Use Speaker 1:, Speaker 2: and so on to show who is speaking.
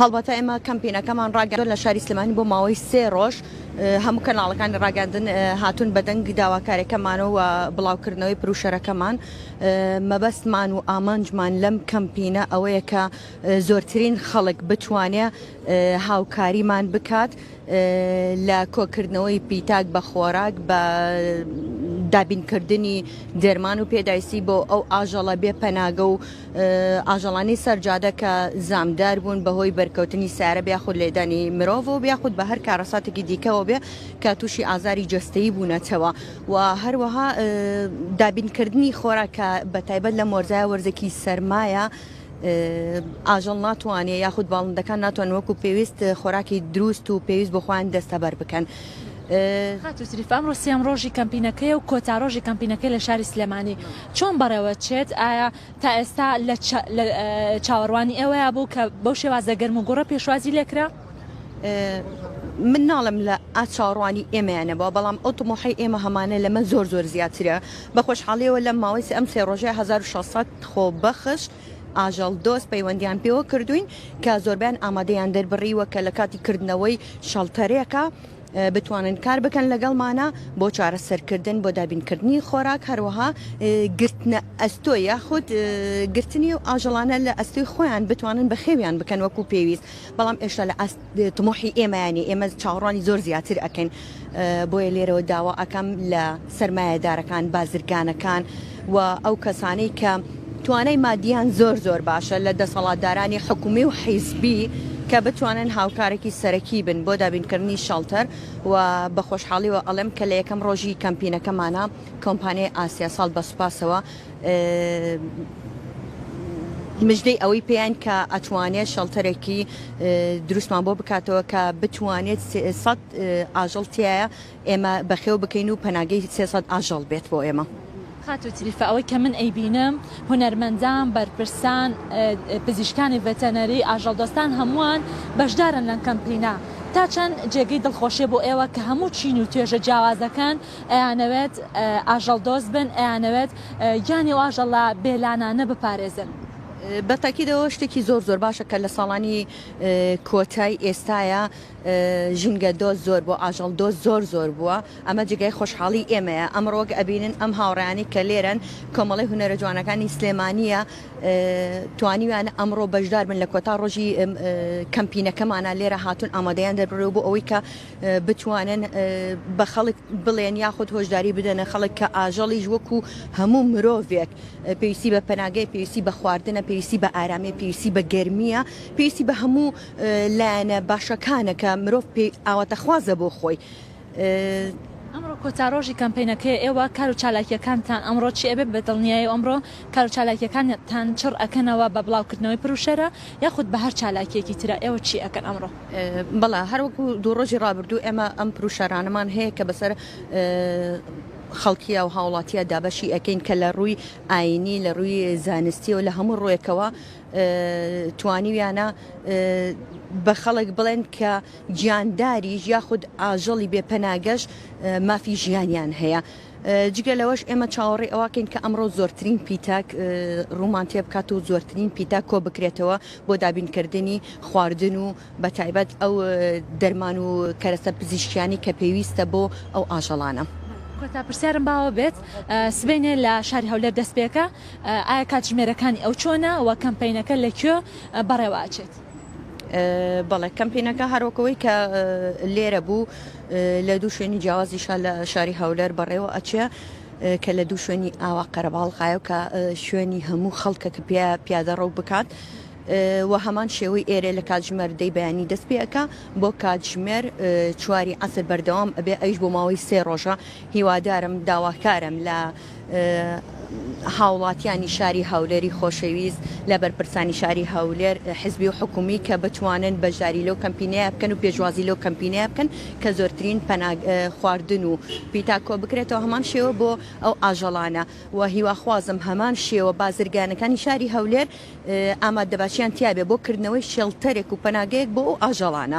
Speaker 1: هەڵبەتە ئێمە کەمپینەکەمان ڕاگەاندن لە شاری سلێمانی بۆ ماوەی 3 ڕۆژ هەموو کەناڵەکانی ڕاگەاندن هاتوون بەدەنگ داواکاریەکەمانەوە و بڵاوکردنەوەی پروشەرەکەمان مەبەستمان و ئامانجمان لەم کەمپینە ئەوەیە کە زۆرترین خەڵک بتوانێت هاوکاریمان بکات لە کۆکردنەوەی پیتاک بە خۆراک بە دابینکردنی دەرمان و پێداویستی بۆ ئەو ئاژەڵە بێ پەناگە و ئاژەڵانی سەرجادە کە زامدار بوون بەهۆی بەرکەوتنی سارە بیاخود لێدانی مرۆڤ و بیاخود بە هەر کارەساتێکی دیکەەوە بێ کە تووشی ئازاری جەستەیی بوونەتەوە و هەروەها دابینکردنی خۆراکە بە تایبەت لە مۆرزای وەرزێکی سەرمایە ئاژەڵ ناتوانێت یاخود باڵندەکان ناتوان وەکو پێویست خۆراکی دروست و پێویست بۆ خۆیان دەستەبەر بکەن.
Speaker 2: خاتوسریف ئەمڕۆ سێم ڕۆژی کەمپینەکەی و کۆتاڕۆژی کەمپینەکەی لە شاری سلێمانی چۆن بەڕێوە چێت؟ ئایا تا ئێستا لە چاوەڕوانی ئێوەیە بوو کە بەو شێوازە گەرم و گوڕە پێشوازی لێکرا؟
Speaker 1: من ناڵم لە ئاچاڕوانی ئێمەیانەوە بەڵام ئەو تمۆحی ئێمە هەمانە لەمە زۆر زیاترە بە خۆشحاڵیەوە لە ماوەی ئەم 3 ڕۆژەیە 1600 خۆبەخش ئاژەڵ دۆست پەیوەندیان پێوە کردوین کە زۆربیان ئامادەیان دەربڕیوە کە لە کاتی کردنەوەی شەڵتەرێکە بتوانن کار بکەن لەگەڵمانە بۆ چارەسەرکردن بۆ دابینکردنی خۆراک هەروەها گرتنە ئەستۆ یاخود گرتنی و ئاژەڵانە لە ئەستۆی خۆیان بتوانن بە خێویان بکەن وەکو پێویست بەڵام ئێشتا لە تمۆحی ئێمەیانی ئێمە چاوەڕوانی زۆر زیاتر ئەکەین بۆیە لێرەوە داوا ئەەکەم لە سەرمایەدارەکان بازرگانەکان و ئەو کەسانەی کە توانای مادیان زۆر باشە لە دەسەڵاتدارانی حکومی و حیزبی کە بتوانن هاوکارێکی سەرەکی بن بۆ دابینکردنی شەڵتەر و بە خۆشحاڵیەوە ئەڵێم کە لە یەکەم ڕۆژی کەمپینەکەمانە کۆمپانیای ئاسیا ساڵ بە سوپاسەوە مژدەی ئەوەی پێیان کە ئەتوانێت شەڵتەرێکی دروستمان بۆ بکاتەوە کە بتوانێت 300 ئاژەڵ تایە ئێمە بەخێو بکەین و پەناگەی 300 ئاژەڵ بێت بۆ ئێمە.
Speaker 2: خاتوتریفە ئەوەی کە من ئەیبینم هونەرمەندان بەرپرسان پزیشکانی ڤێتەنەری ئاژەڵدۆستان هەمووان بەشدارن لەم کەمپینە تا چەند جێگەی دڵخۆشیە بۆ ئێوە کە هەموو چین و توێژە جیاوازەکان ئەیانەوێت ئاژەڵدۆست بن ئەیانەوێت گیانی و ئاژەڵە بێلانانە بپارێزن.
Speaker 1: بەتاکیدەوە شتێکی زۆر باشە کە لە ساڵانی کۆتای ئێستاە ژینگە دۆست زۆر بۆ ئاژەڵ دۆست زۆر بووە ئەمە جگای خۆشحاڵی ئێمەیە ئەمڕۆک ئەبینن ئەم هاوڕیانی کە لێرن کۆمەڵی هونەرە جوانەکانی سلێمانیە توانیویانە ئەمڕۆ بەشدار بن لە کۆتا ڕۆژی کەمپینەکەمانە لێرە هاتون ئامادەیان دەبڕێ بۆ ئەوەی کە بتوانن بە خەڵک بڵێن یاخود هۆشداری بدەنە خەڵک کە ئاژەڵیش وەکو هەموو مرۆڤێک پێویستی بە پەناگەی پێویستی بە خواردنە پێویستی بە ئارامێ پێویستی بە گەرمیە پێویستی بە هەموو لایەنە باشەکانە کە مرۆڤ ئاواتەخوازە بۆ خۆی.
Speaker 2: ئەمڕۆ کۆتاڕۆژی کەمپینەکەی ئێوە کار و چالاکیەکانتان ئەمڕۆ چی ئەبێت بە دڵنیایی ئەمڕۆ کار و چالاکیەکانتان چڕ ئەکەنەوە بە بڵاوکردنەوەی پروشەرە یاخود بە هەر چالاکیەکی ترە ئێوە چی ئەکەن ئەمڕۆ؟
Speaker 1: بەڵا هەروەکو دوو ڕۆژی ڕابردوو ئێمە ئەم پروشەرانەمان هەیە کە بەسەر خەڵکیە و هاوڵاتیە دابەشی ئەەکەین کە لە ڕووی ئاینی لە ڕووی زانستی و لە هەموو ڕۆیەکەوە توانیویانە بە خەڵک بڵێن کە گیانداریش یاخود ئاژەڵی بێپەناگەش مافی ژیانیان هەیە. جگە لەوەش ئێمە چاوەڕێ ئەوواکەین کە ئەمڕۆ زۆرترین پیتاک ڕوومان تێ بکات و زۆرترین پیتاک کۆ بکرێتەوە بۆ دابینکردنی خواردن و بە تایبەت ئەو دەرمان و کەرەسە پزیشکیانی کە پێویستە بۆ ئەو ئاژەڵانە.
Speaker 2: کۆتا پرسیارم باوە بێت سبینێ لە شاری هەولێر دەستپێکە ئایا کاتژمێرەکانی ئەو چۆنە و کەمپینەکە لەکوێ بەڕێواچێت؟
Speaker 1: بەڵێ کەمپینەکە هەرۆکەوەی کە لێرە بوو لە دوو شوێنی جیاوازیشە لە شاری هەولێر بەڕێوە ئەچێ کە لە دوو شوێنی ئاوا قەرەباڵقایە کە شوێنی هەموو خەڵکە کە پیادە ڕەو بکات و هەمان شێوەی ئێرە لە کاتژمێر دەی بەیانی دەست پێەکە بۆ کاتژمێر 4 عەسر بەردەوام ئەبێ ئەیش بۆ ماوەی 3 ڕۆژە هیوادارم داواکارم لە هاوڵاتیانی شاری هەولێری خۆشەویست لە بەرپرسانی شاری هەولێر حزبی و حکومی کە بتوانن بەشداری لەو کەمپینەیە بکەن و پێشوازی لەو کەمپینەیە بکەن کە زۆرترین خواردن و پیتاکۆ بکرێتەوە هەمان شێوە بۆ ئەو ئاژەڵانە و هیواخوازم هەمان شێوە بازرگانەکانی شاری هەولێر ئامادەباشیان تیابێ بۆ کردنەوەی شێڵتەرێک و پەناگەیەک بۆ ئەو ئاژەڵانە.